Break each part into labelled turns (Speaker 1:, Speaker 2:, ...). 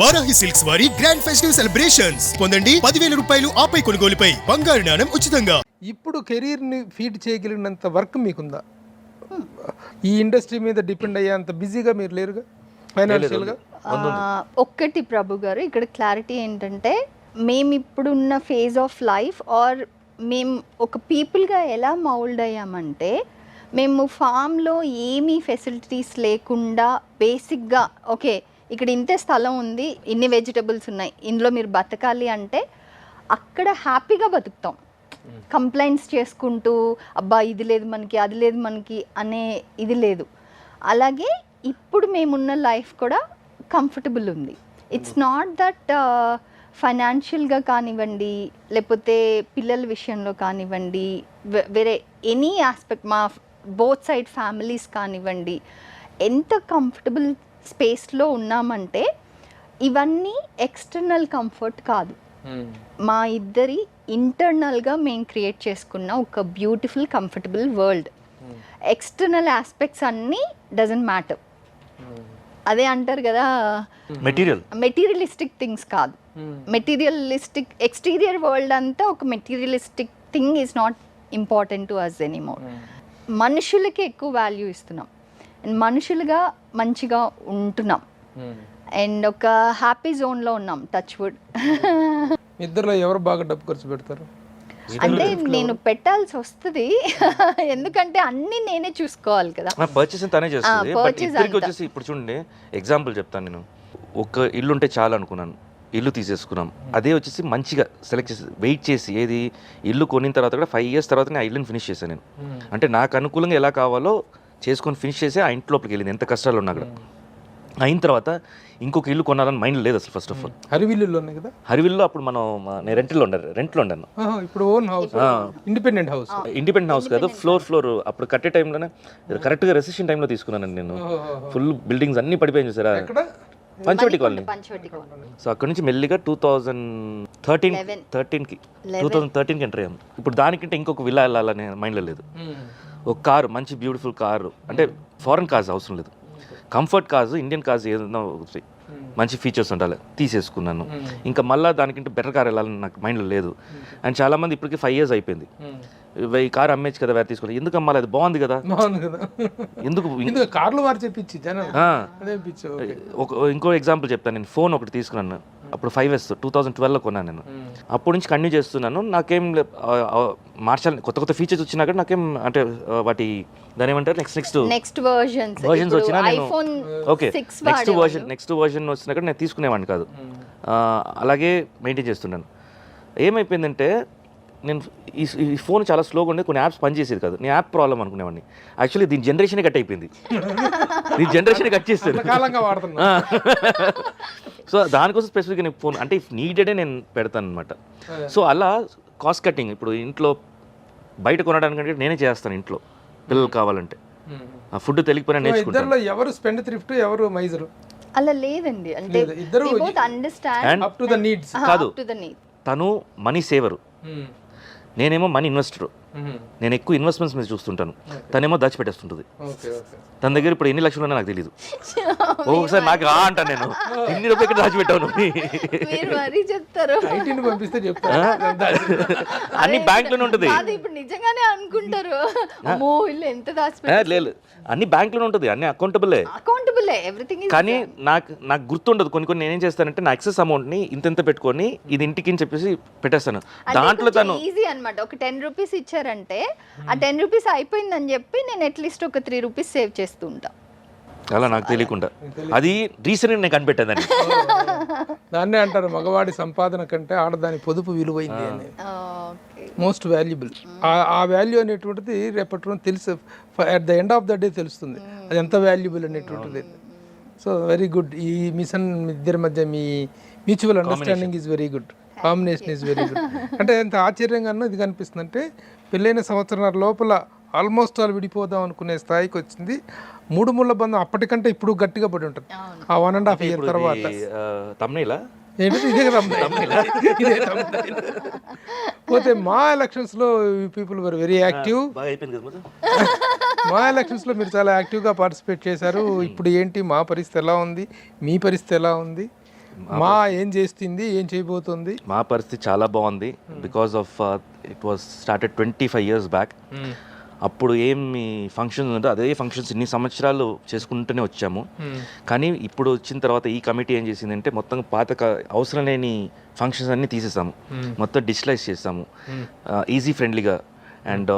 Speaker 1: Varahi silks వారి grand festive celebrations పొందండి 10,000 రూపాయలు ఆపై కొనుగోలుపై బంగారు నాణెం ఉచితంగా.
Speaker 2: ఇప్పుడు కెరీర్ని ఫీడ్ చేయగలిగినంత వర్క్ మీకుందా? ఈ ఇండస్ట్రీ మీద డిపెండ్ అయ్యేంత బిజీగా మీరు లేరుగా ఫైనాన్షియల్గా?
Speaker 3: ఒక్కటి ప్రభు గారు, ఇక్కడ క్లారిటీ ఏంటంటే మేము ఇప్పుడున్న ఫేజ్ ఆఫ్ లైఫ్ ఆర్ మేము ఒక పీపుల్గా ఎలా మౌల్డ్ అయ్యామంటే, మేము ఫామ్లో ఏమీ ఫెసిలిటీస్ లేకుండా బేసిక్గా ఓకే ఇక్కడ ఇంతే స్థలం ఉంది, ఇన్ని వెజిటబుల్స్ ఉన్నాయి, ఇందులో మీరు బతకాలి అంటే అక్కడ హ్యాపీగా బతుకుతాం. కంప్లైంట్స్ చేసుకుంటూ అబ్బా ఇది లేదు మనకి, అది లేదు మనకి అనే ఇది లేదు. అలాగే ఇప్పుడు మేమున్న లైఫ్ కూడా కంఫర్టబుల్ ఉంది. ఇట్స్ నాట్ దట్ ఫైనాన్షియల్గా కానివ్వండి, లేకపోతే పిల్లల విషయంలో కానివ్వండి, వేరే ఎనీ ఆస్పెక్ట్ మా బోత్ సైడ్ ఫ్యామిలీస్ కానివ్వండి, ఎంత కంఫర్టబుల్ స్పేస్లో ఉన్నామంటే ఇవన్నీ ఎక్స్టర్నల్ కంఫర్ట్ కాదు, మా ఇద్దరి ఇంటర్నల్గా మేము క్రియేట్ చేసుకున్న ఒక beautiful comfortable world. External aspects అన్నీ డజంట్ మ్యాటర్. అదే అంటారు కదా, మెటీరియలిస్టిక్ థింగ్స్ కాదు, మెటీరియలిస్టిక్ ఎక్స్టీరియర్ వరల్డ్ అంతా ఒక materialistic thing is not important to us anymore. మనుషులకి ఎక్కువ వాల్యూ ఇస్తున్నాం అండ్ మనుషులుగా మంచిగా ఉంటున్నాం అండ్ ఒక హ్యాపీ జోన్లో ఉన్నాం. Touch wood.
Speaker 2: ఇద్దరులో ఎవరు బాగా డబ్బు ఖర్చు పెడతారు?
Speaker 3: అంటే నేను పెట్టాల్సి వస్తుంది, ఎందుకంటే అన్ని నేనే చూసుకోవాలి కదా.
Speaker 4: పర్చేస్ తనే చేస్తుంది. బట్ ఇద్దరికి వచ్చేసి ఇప్పుడు చూడండి, ఎగ్జాంపుల్ చెప్తాను. నేను ఒక ఇల్లు ఉంటే చాలు అనుకున్నాను, ఇల్లు తీసేసుకున్నాం. అదే వచ్చేసి మంచిగా సెలెక్ట్ చేసి వెయిట్ చేసి, ఏది ఇల్లు కొనిన తర్వాత కూడా 5 years తర్వాత నేను ఆ ఇల్లుని ఫినిష్ చేశాను. నేను అంటే నాకు అనుకూలంగా ఎలా కావాలో చేసుకొని ఫినిష్ చేసి ఆ ఇంట్లోకి వెళ్ళింది, ఎంత కష్టాలు ఉన్నా కూడా. అయిన తర్వాత ఇంకొక ఇల్లు కొనాలని మైండ్ లేదు అసలు. ఫస్ట్ ఆఫ్ ఆల్
Speaker 2: హరివిల్లులో ఉన్నాయి కదా,
Speaker 4: హరివిల్లో అప్పుడు మనం నేను రెంట్లో ఉన్నాను.
Speaker 2: ఇప్పుడు ఓన్ హౌస్, ఇండిపెండెంట్
Speaker 4: హౌస్ కాదు, ఫ్లోర్. అప్పుడు కట్టే టైంలోనే కరెక్ట్గా రెసిషన్ టైంలో తీసుకున్నానండి నేను. ఫుల్ బిల్డింగ్స్ అన్ని పడిపోయాయి చూసారా, పంచవటి కాలనీ. సో అక్కడ నుంచి మెల్లిగా 2013కి ఎంటర్ అయ్యాము. ఇప్పుడు దానికంటే ఇంకొక విల్లా వెళ్ళాలనే మైండ్లో లేదు. ఒక కారు, మంచి బ్యూటిఫుల్ కారు, అంటే ఫారెన్ కార్స్ అవసరం లేదు, కంఫర్ట్ కార్స్, ఇండియన్ కార్స్ ఏదైనా మంచి ఫీచర్స్ ఉండాలి, తీసేసుకున్నాను. ఇంకా మళ్ళీ దానికంటే బెటర్ కార్ వెళ్ళాలని నాకు మైండ్లో లేదు. అండ్ చాలామంది ఇప్పటికి 5 years అయిపోయింది, ఈ కార్ అమ్మేచ్చు కదా, వేరే తీసుకోవాలి, ఎందుకు అమ్మాలి, అది బాగుంది కదా, ఎందుకు
Speaker 2: కార్లు వారు చెప్పించి.
Speaker 4: ఇంకో ఎగ్జాంపుల్ చెప్తాను. నేను ఫోన్ ఒకటి తీసుకున్నాను, అప్పుడు 5S 2012లో కొన్నాను నేను. అప్పటి నుంచి కంటిన్యూ చేస్తున్నాను. నాకేం మార్చాలి, కొత్త ఫీచర్స్ వచ్చినా కూడా నాకేం అంటే వాటి దాని ఏమంటారు నెక్స్ట్ వర్షన్స్ వచ్చినా నేను ఓకే నెక్స్ట్ వర్షన్ వచ్చినా కూడా నేను తీసుకునేవాడిని కాదు. అలాగే మెయింటైన్ చేస్తున్నాను. ఏమైపోయిందంటే నేను ఈ ఫోన్ చాలా స్లోగా ఉండేది, కొన్ని యాప్స్ పనిచేసేది కాదు. నేను యాప్ ప్రాబ్లం అనుకునేవాడిని. యాక్చువల్లీ దీని జనరేషన్ కట్ అయిపోయింది, దీని జనరేషన్ కట్ చేస్తాను. సో దానికోసం స్పెసిఫిక్గా నేను ఫోన్ అంటే ఇఫ్ నీడెడే నేను పెడతాను అనమాట. సో అలా కాస్ట్ కటింగ్ ఇప్పుడు ఇంట్లో బయట కొనడానికంటే నేనే చేస్తాను ఇంట్లో, పిల్లలు కావాలంటే. ఆ ఫుడ్ తెలియకపోయినా నేర్చుకుంటాను.
Speaker 2: ఎవరు స్పెండ్ థ్రిఫ్ట్, ఎవరు మైజర్
Speaker 3: అలా లేదండి. అంటే
Speaker 2: ఇద్దరు అప్ టు ద నీడ్స్
Speaker 4: కాదు. తను మనీ సేవరు, నేనేమో మనీ ఇన్వెస్టర్. నేను ఎక్కువ ఇన్వెస్ట్మెంట్స్ మీద చూస్తుంటాను, తనేమో దాచిపెట్టేస్తుంటుంది. తన దగ్గర ఇప్పుడు ఎన్ని లక్షలు ఉన్నా నాకు తెలియదు. ఒక్కొక్కసారి నాకు అంటాను, నేను ఇన్ని రూపాయలు ఇక్కడ దాచిపెట్టాను. అన్ని బ్యాంక్లోనే ఉంటుంది. లేదు, అన్ని బ్యాంక్లోనే ఉంటుంది, అన్ని అకౌంటబులే. కానీ నాకు గుర్తుండదు. కొన్ని నేనేం చేస్తానంటే నా ఎక్సెస్ అమౌంట్ని ఇంత పెట్టుకొని ఇది ఇంటికి అని చెప్పేసి పెట్టేస్తాను. దాంట్లో తను
Speaker 3: ఈజీ అనమాట. ఒక 10 rupees ఇచ్చారంటే ఆ 10 rupees అయిపోయిందని చెప్పి నేను అట్లీస్ట్ ఒక 3 rupees సేవ్ చేస్తూ ఉంటా.
Speaker 4: అలా నాకు తెలియకుండా అది రీసెంట్గా నేను కనిపెట్టేదాన్ని.
Speaker 2: దాన్నే అంటారు మగవాడి సంపాదన కంటే ఆడదాని పొదుపు విలువైంది అని. Most valuable. ఆ వాల్యూ అనేటువంటిది రేపటి రోజు తెలుసు, at the end of the day తెలుస్తుంది అది ఎంత వాల్యుబుల్ అనేటువంటిది. So very good. ఈ మిషన్ ఇద్దరి మధ్య మీ mutual understanding is very good, combination is very good. అంటే ఎంత ఆశ్చర్యంగానో ఇది కనిపిస్తుంది అంటే పెళ్ళైన సంవత్సరాల లోపల ఆల్మోస్ట్ ఆల్ విడిపోదాం అనుకునే స్థాయికి వచ్చింది. 3 ముళ్ళ బంధం అప్పటికంటే ఇప్పుడు గట్టిగా పడి ఉంటుంది. ఆ 1.5 year తర్వాత పోతే మా ఎలక్షన్స్లో పీపుల్ వర్ వెరీ యాక్టివ్. మా ఎలక్షన్స్లో మీరు చాలా యాక్టివ్గా పార్టిసిపేట్ చేశారు. ఇప్పుడు ఏంటి మా పరిస్థితి ఎలా ఉంది, మీ పరిస్థితి ఎలా ఉంది? మా ఏం చేస్తుంది, ఏం చేయబోతుంది?
Speaker 4: మా పరిస్థితి చాలా బాగుంది. Because of it was started 25 years back. అప్పుడు ఏమి ఫంక్షన్స్ ఉందో అదే ఫంక్షన్స్ ఇన్ని సంవత్సరాలు చేసుకుంటూనే వచ్చాము. కానీ ఇప్పుడు వచ్చిన తర్వాత ఈ కమిటీ ఏం చేసిందంటే మొత్తం అవసరం లేని ఫంక్షన్స్ అన్నీ తీసేసాము, మొత్తం డిజిటలైజ్ చేసాము, ఈజీ ఫ్రెండ్లీగా. అండ్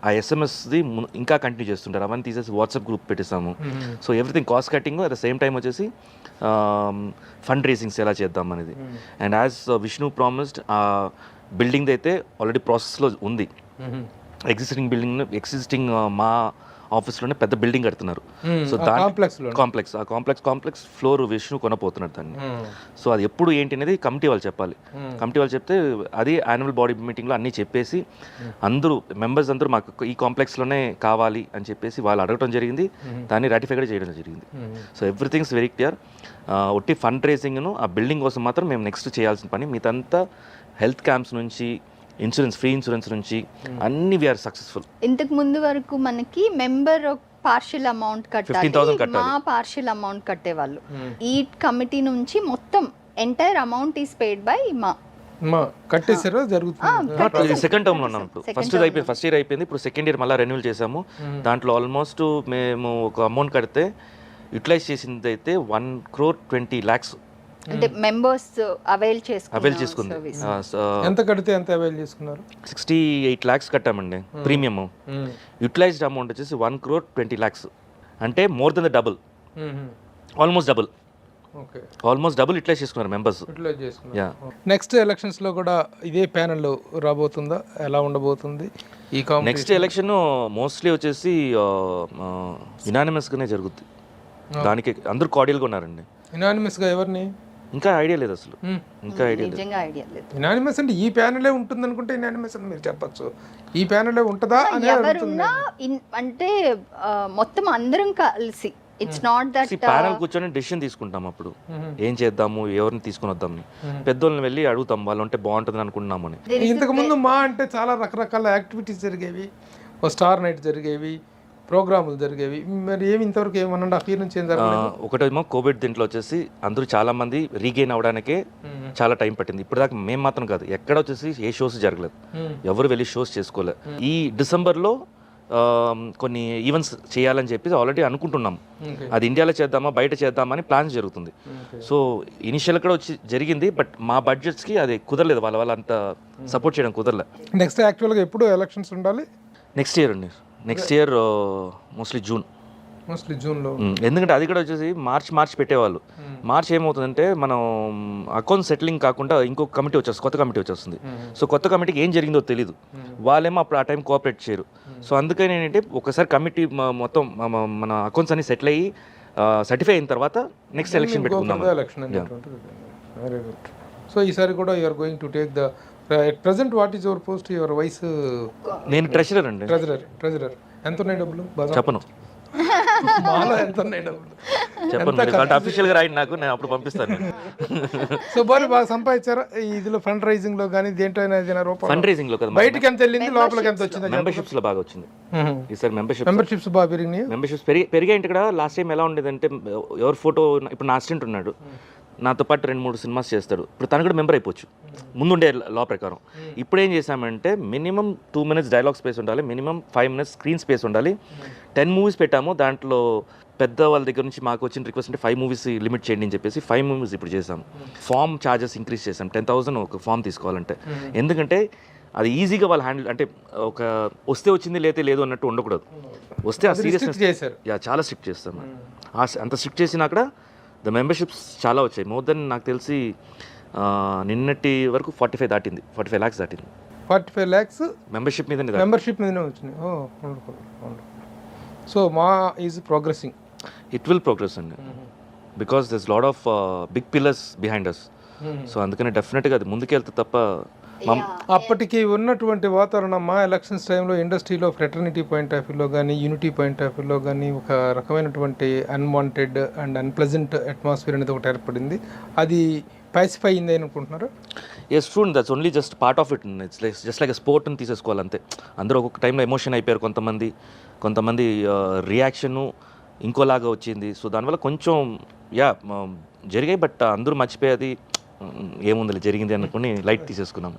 Speaker 4: ఆ ఎస్ఎంఎస్ది ఇంకా కంటిన్యూ చేస్తుంటారు, అవన్నీ తీసేసి వాట్సాప్ గ్రూప్ పెట్టేసాము. So everything cost cutting, at the same time వచ్చేసి ఫండ్ రేసింగ్స్ ఎలా చేద్దాం అనేది. అండ్ యాజ్ విష్ణు ప్రామిస్డ్, ఆ బిల్డింగ్ అయితే ఆల్రెడీ ప్రాసెస్లో ఉంది. ఎగ్జిస్టింగ్ మా ఆఫీస్లోనే పెద్ద బిల్డింగ్ కడుతున్నారు. సో దాని కాంప్లెక్స్ ఫ్లోర్ విష్ణు కొనపోతున్నారు దాన్ని. సో అది ఎప్పుడు ఏంటి అనేది కమిటీ వాళ్ళు చెప్పాలి. కమిటీ వాళ్ళు చెప్తే అది యాన్యువల్ బాడీ మీటింగ్లో అన్నీ చెప్పేసి అందరూ మెంబర్స్ అందరూ మాకు ఈ కాంప్లెక్స్లోనే కావాలి అని చెప్పేసి వాళ్ళు అడగడం జరిగింది. దాన్ని రాటిఫై కూడా చేయడం జరిగింది. So everything's very clear. ఒట్టి ఫండ్ రేసింగ్ను ఆ బిల్డింగ్ కోసం మాత్రం మేము నెక్స్ట్ చేయాల్సిన పని. మిగతా హెల్త్ క్యాంప్స్ నుంచి, ఇన్సూరెన్స్, ఫ్రీ ఇన్సూరెన్స్ నుంచి అన్ని వీఆర్ సక్సెస్ఫుల్.
Speaker 3: ఇంతకు ముందు వరకు మనకి మెంబర్ పార్షియల్ అమౌంట్ కట్టాలి, మా పార్షియల్ అమౌంట్ కట్టేవాళ్ళు. ఈ కమిటీ నుంచి మొత్తం entire amount is paid by మా
Speaker 2: కట్టేసారో జరుగుతుంది.
Speaker 4: సెకండ్ టర్మ్ లో ఉన్నాం ఇప్పుడు. ఫస్ట్ ఇయర్ అయిపోయింది, ఇప్పుడు సెకండ్ ఇయర్ మళ్ళీ రెన్యూల్ చేసాము. దాంట్లో ఆల్మోస్ట్ మేము ఒక అమౌంట్ కడితే యూటిలైజ్ చేసింది అయితే 1,20,00,000
Speaker 3: అంటే మెంబర్స్ అవైల్
Speaker 4: చేసుకుంది.
Speaker 2: ఎంత కడితే ఎంత అవైల్ చేసుకున్నారు?
Speaker 4: 68 lakhs కట్టామండి ప్రీమియం. యూటిలైజ్డ్ అమౌంట్ వచ్చేసి 1,20,00,000, అంటే more than the double, almost double utilize చేసుకున్నారు మెంబర్స్.
Speaker 2: నెక్స్ట్ ఎలక్షన్స్ లో కూడా ఇదే ప్యానెల్ రాబోతుందా? ఎలా ఉండబోతుంది ఈ
Speaker 4: నెక్స్ట్ ఎలక్షన్? మోస్ట్లీ వచ్చేసి యునానిమస్గానే జరుగుద్ది. దానికి అందరూ కార్డియల్గా ఉన్నారండి.
Speaker 2: యునానిమస్గా ఎవరిని?
Speaker 4: ఇంకా ఐడియా లేదు అసలు, ఇంకా ఐడియా లేదు.
Speaker 2: యునానిమస్ అంటే ఈ ప్యానెలే ఉంటుంది అనుకుంటే యునానిమస్ అని మీరు చెప్పచ్చు. ఈ ప్యానెలే ఉంటుందా అని
Speaker 3: అంటే మొత్తం అందరం కలిసి, ఇట్స్ నాట్ దట్
Speaker 4: ప్యానెల్ కూర్చొని డెసిషన్ తీసుకుంటాం. అప్పుడు ఏం చేద్దాము, ఎవరిని తీసుకుని వద్దాం, పెద్దోళ్ళని వెళ్ళి అడుగుతాం వాళ్ళు ఉంటే బాగుంటుంది అనుకుంటున్నామని.
Speaker 2: ఇంతకు ముందు మా అంటే చాలా రకరకాల యాక్టివిటీస్ జరిగేవి, ఓ స్టార్ నైట్ జరిగేవి, ప్రోగ్రాములు జరిగేవి. మరి ఏమి ఇంతవరకు 1.5 year నుంచి ఏం జరగలేదు?
Speaker 4: ఒకటేమో కోవిడ్, దీంట్లో వచ్చేసి అందరూ చాలా మంది రీగెయిన్ అవడానికే చాలా టైం పట్టింది. ఇప్పుడు దాకా మేము మాత్రం కాదు, ఎక్కడ వచ్చేసి ఏ షోస్ జరగలేదు, ఎవరు వెళ్ళి షోస్ చేసుకోలేదు. ఈ డిసెంబర్లో కొన్ని ఈవెంట్స్ చేయాలని చెప్పి ఆల్రెడీ అనుకుంటున్నాం. అది ఇండియాలో చేద్దామా బయట చేద్దామా అని ప్లాన్స్ జరుగుతుంది. సో ఇనిషియల్ కూడా వచ్చి జరిగింది, బట్ మా బడ్జెట్స్కి అది కుదరలేదు, వాళ్ళ అంత సపోర్ట్ చేయడం కుదరలేదు.
Speaker 2: నెక్స్ట్ యాక్చువల్గా ఎప్పుడు ఎలక్షన్స్ ఉండాలి?
Speaker 4: నెక్స్ట్ ఇయర్ అండి. నెక్స్ట్ ఇయర్ మోస్ట్లీ జూన్లో. ఎందుకంటే అది కూడా వచ్చేసి మార్చ్ పెట్టేవాళ్ళు. మార్చ్ ఏమవుతుందంటే మనం అకౌంట్ సెటిలింగ్ కాకుండా ఇంకొక కమిటీ వచ్చేస్తుంది, కొత్త కమిటీ వచ్చేస్తుంది. సో కొత్త కమిటీకి ఏం జరిగిందో తెలియదు, వాళ్ళేమో అప్పుడు ఆ టైం కోఆపరేట్ చేయరు. సో అందుకని ఏంటంటే ఒకసారి కమిటీ మొత్తం మన అకౌంట్స్ అన్ని సెటిల్ అయ్యి సర్టిఫై అయిన తర్వాత నెక్స్ట్ ఎలక్షన్ పెట్టుకుందాం.
Speaker 2: సో ఈసారి కూడా you're going to take the present what is your post, your vice?
Speaker 4: నేను ట్రెజరర్ అండి.
Speaker 2: ట్రెజరర్. ఎంత ఉన్నాయి డబ్బులు?
Speaker 4: చెప్పను.
Speaker 2: మాలో ఎంత ఉన్నాయి డబ్బులు
Speaker 4: చెప్పను, అఫీషియల్గా రాయండి నాకు, నేను అప్పుడు పంపిస్తాను.
Speaker 2: సో బాగా సంపాదించారా ఇదిలో? ఫండ్ రైజింగ్ లో కానీ దేంట్లో అయినా రూపాయలు?
Speaker 4: ఫండ్ రైజింగ్ లో కదా,
Speaker 2: బయటికి ఎంత వెళ్ళింది, లోపలికి ఎంత వచ్చింది?
Speaker 4: మెంబర్షిప్స్ లో బాగా వచ్చింది ఈసారి.
Speaker 2: మెంబర్షిప్స్ బాగా పెరిగినాయి.
Speaker 4: మెంబర్షిప్స్ పెరిగాయి. ఇక్కడ లాస్ట్ టైం ఎలా ఉండేదంటే, ఎవరు ఫోటో, ఇప్పుడు నా అసిస్టెంట్ ఉన్నాడు, నాతో పాటు 2-3 సినిమాస్ చేస్తాడు. ఇప్పుడు తను కూడా మెంబర్ అయిపోవచ్చు ముందుండే లా ప్రకారం. ఇప్పుడు ఏం చేశామంటే మినిమం 2 minutes డైలాగ్ స్పేస్ ఉండాలి, మినిమం 5 minutes స్క్రీన్ స్పేస్ ఉండాలి. 10 movies పెట్టాము. దాంట్లో పెద్ద వాళ్ళ దగ్గర నుంచి మాకు వచ్చిన రిక్వెస్ట్ అంటే 5 movies లిమిట్ చేయండి అని చెప్పేసి 5 movies ఇప్పుడు చేసాము. ఫామ్ ఛార్జెస్ ఇంక్రీజ్ చేసాం, 10,000 ఒక ఫామ్ తీసుకోవాలంటే. ఎందుకంటే అది ఈజీగా వాళ్ళు హ్యాండిల్, అంటే ఒక వస్తే వచ్చింది లేతే లేదు అన్నట్టు ఉండకూడదు. వస్తే ఆ సీరియస్నెస్ చేశారు, చాలా స్ట్రిక్ట్ చేస్తాం. అంత స్ట్రిక్ట్ చేసినా అక్కడ ద మెంబర్షిప్స్ చాలా వచ్చాయి. మోర్ దెన్ నాకు తెలిసి నిన్నటి వరకు 45 దాటింది, 45 lakhs దాటింది.
Speaker 2: 45 lakhs
Speaker 4: మెంబర్షిప్ మీదనే
Speaker 2: వచ్చినాయి. సో మా is progressing.
Speaker 4: It will progress అండి, because this lot of big pillars behind us. So అందుకని డెఫినెట్గా అది ముందుకెళ్తే తప్ప.
Speaker 2: అప్పటికి ఉన్నటువంటి వాతావరణం మా ఎలక్షన్స్ టైంలో ఇండస్ట్రీలో ఫ్రెటర్నిటీ పాయింట్ ఆఫ్ వ్యూలో కానీ, యూనిటీ పాయింట్ ఆఫ్ వ్యూలో కానీ ఒక రకమైనటువంటి అన్వాంటెడ్ అండ్ అన్ప్లెజెంట్ అట్మాస్ఫియర్ అనేది ఒకటి ఏర్పడింది. అది పాసిఫై అయింది అనుకుంటున్నారు?
Speaker 4: Yes, true. That's only just part of it. It's like just like sport అని తీసేసుకోవాలి అంతే. అందరూ ఒక్కొక్క టైంలో ఎమోషన్ అయిపోయారు. కొంతమంది రియాక్షను ఇంకోలాగా వచ్చింది. సో దానివల్ల కొంచెం జరిగాయి, బట్ అందరూ మర్చిపోయేది ఏముంది జరిగింది అనుకుని లైట్ తీసేసుకున్నాం.